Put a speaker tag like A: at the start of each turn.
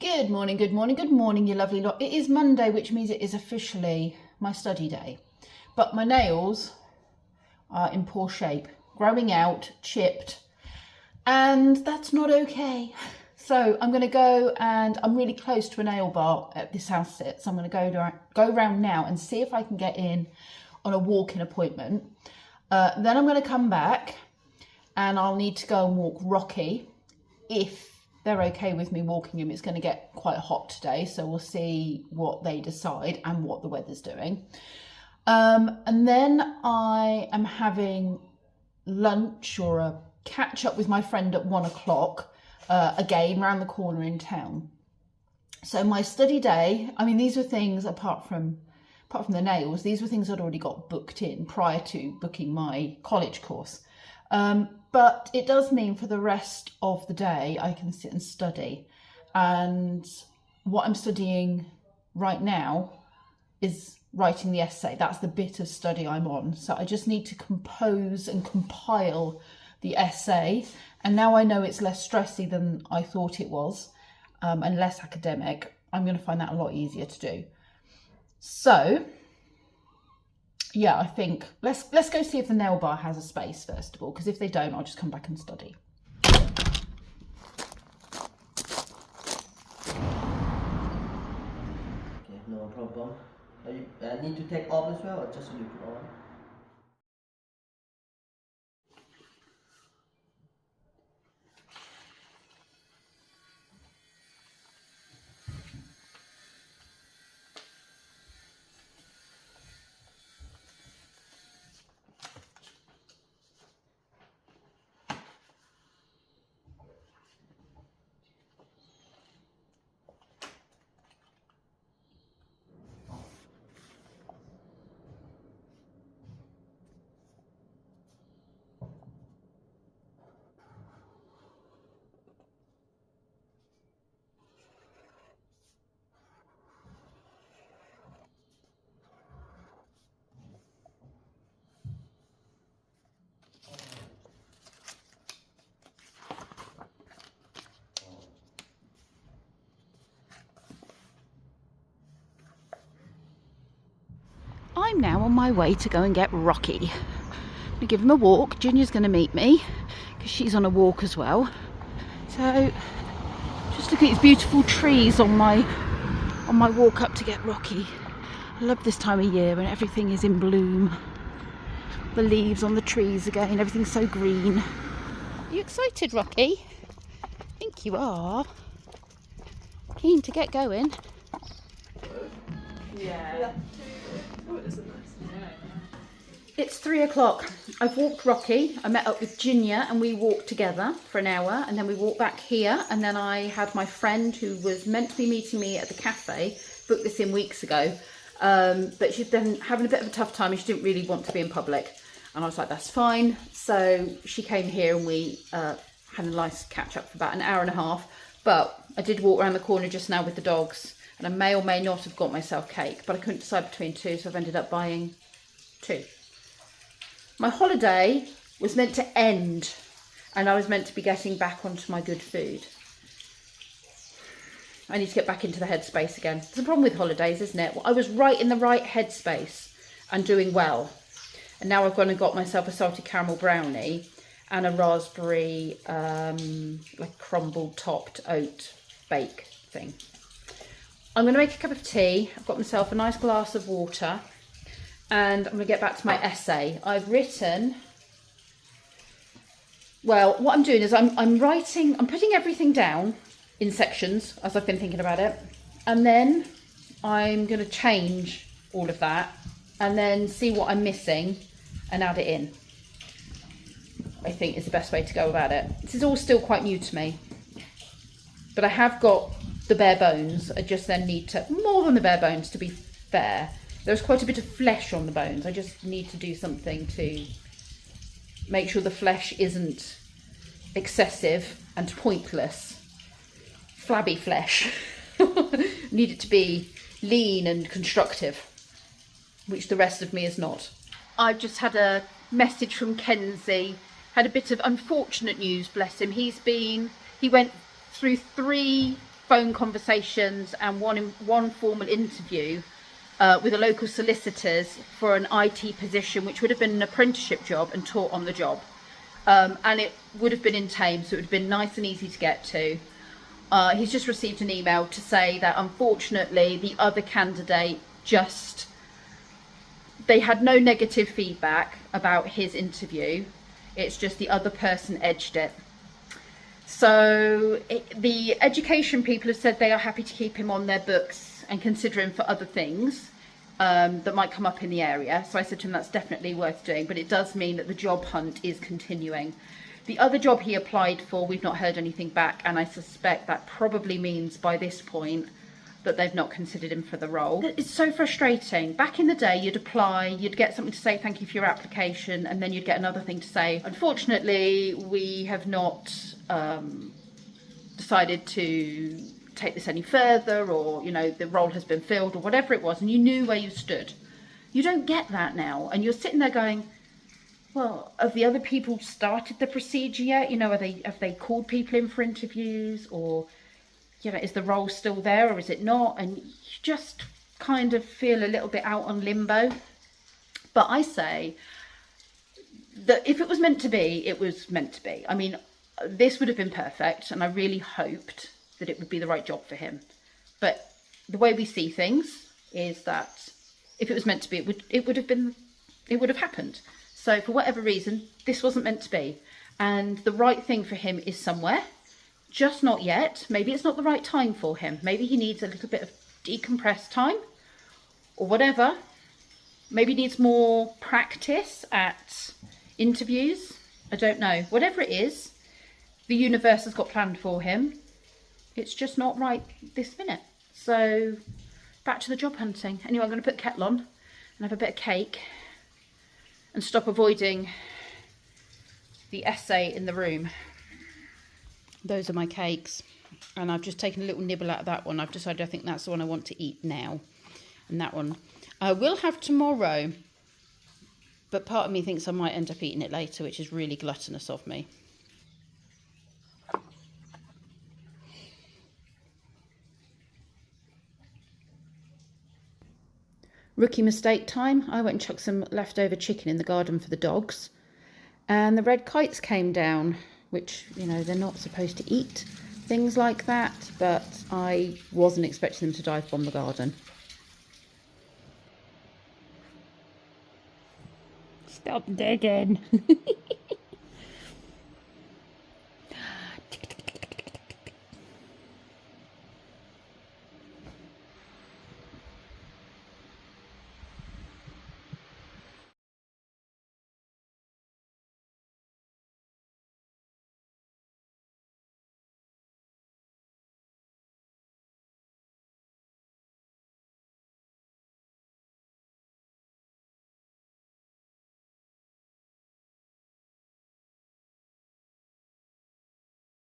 A: Good morning, good morning, good morning, you lovely lot. It is Monday, which means it is officially my study day. But my nails are in poor shape, growing out, chipped, and that's not okay. So I'm going to go, and I'm really close to a nail bar at this house sit. So I'm going to go around now and see if I can get in on a walk-in appointment. Then I'm going to come back and I'll need to go and walk Rocky if they're okay with me walking him. It's going to get quite hot today, so we'll see what they decide and what the weather's doing. And then I am having lunch or a catch up with my friend at 1 o'clock, again round the corner in town. So my study day, I mean, these were things apart from the nails, these were things I'd already got booked in prior to booking my college course. But it does mean for the rest of the day I can sit and study, and what I'm studying right now is writing the essay. That's the bit of study I'm on, so I just need to compose and compile the essay, and now I know it's less stressy than I thought it was, and less academic. I'm going to find that a lot easier to do. So yeah, I think let's go see if the nail bar has a space first of all, because if they don't, I'll just come back and study.
B: Okay, no problem. You need to take off as well, or just leave it on?
A: I'm now on my way to go and get Rocky. I'm going to give him a walk. Ginger's going to meet me because she's on a walk as well. So just look at these beautiful trees on my walk up to get Rocky. I love this time of year when everything is in bloom. The leaves on the trees again, everything's so green. Are you excited, Rocky? I think you are. Keen to get going. Yeah. It's 3 o'clock. I've walked Rocky. I met up with Ginger and we walked together for an hour, and then we walked back here, and then I had my friend who was meant to be meeting me at the cafe, booked this in weeks ago, but she'd been having a bit of a tough time and she didn't really want to be in public, and I was like, that's fine. So she came here and we had a nice catch up for about an hour and a half, but I did walk around the corner just now with the dogs, and I may or may not have got myself cake, but I couldn't decide between two, so I've ended up buying two. My holiday was meant to end and I was meant to be getting back onto my good food. I need to get back into the headspace again. It's a problem with holidays, isn't it? Well, I was right in the right headspace and doing well. And now I've gone and got myself a salted caramel brownie and a raspberry, like crumbled topped oat bake thing. I'm going to make a cup of tea. I've got myself a nice glass of water. And I'm going to get back to my essay. I've written, well, what I'm doing is I'm putting everything down in sections as I've been thinking about it. And then I'm going to change all of that and then see what I'm missing and add it in. I think is the best way to go about it. This is all still quite new to me. But I have got the bare bones. I just then need to, more than the bare bones to be fair. There's quite a bit of flesh on the bones. I just need to do something to make sure the flesh isn't excessive and pointless. Flabby flesh. Need it to be lean and constructive, which the rest of me is not. I've just had a message from Kenzie. Had a bit of unfortunate news, bless him. He went through 3 phone conversations and one formal interview with a local solicitors for an IT position, which would have been an apprenticeship job and taught on the job. And it would have been in Thames, so it would have been nice and easy to get to. He's just received an email to say that unfortunately the other candidate they had no negative feedback about his interview. It's just the other person edged it. So the education people have said they are happy to keep him on their books and consider him for other things that might come up in the area. So I said to him, that's definitely worth doing, but it does mean that the job hunt is continuing. The other job he applied for, we've not heard anything back, and I suspect that probably means by this point that they've not considered him for the role. It's so frustrating. Back in the day, you'd apply, you'd get something to say thank you for your application, and then you'd get another thing to say, unfortunately, we have not decided to take this any further, or, you know, the role has been filled, or whatever it was, and you knew where you stood. You don't get that now, and you're sitting there going, well, have the other people started the procedure yet? You know, have they called people in for interviews, or, you know, is the role still there or is it not? And you just kind of feel a little bit out on limbo. But I say that if it was meant to be, it was meant to be. I mean, this would have been perfect, and I really hoped that it would be the right job for him. But the way we see things is that if it was meant to be, it would have happened. So for whatever reason, this wasn't meant to be. And the right thing for him is somewhere, just not yet. Maybe it's not the right time for him. Maybe he needs a little bit of decompressed time or whatever. Maybe he needs more practice at interviews. I don't know. Whatever it is, the universe has got planned for him. It's just not right this minute. So back to the job hunting. Anyway, I'm going to put the kettle on and have a bit of cake and stop avoiding the essay in the room. Those are my cakes, and I've just taken a little nibble out of that one. I've decided I think that's the one I want to eat now, and that one I will have tomorrow, but part of me thinks I might end up eating it later, which is really gluttonous of me. Rookie mistake time. I went and chucked some leftover chicken in the garden for the dogs, and the red kites came down, which, you know, they're not supposed to eat things like that, but I wasn't expecting them to dive bomb the garden. Stop digging.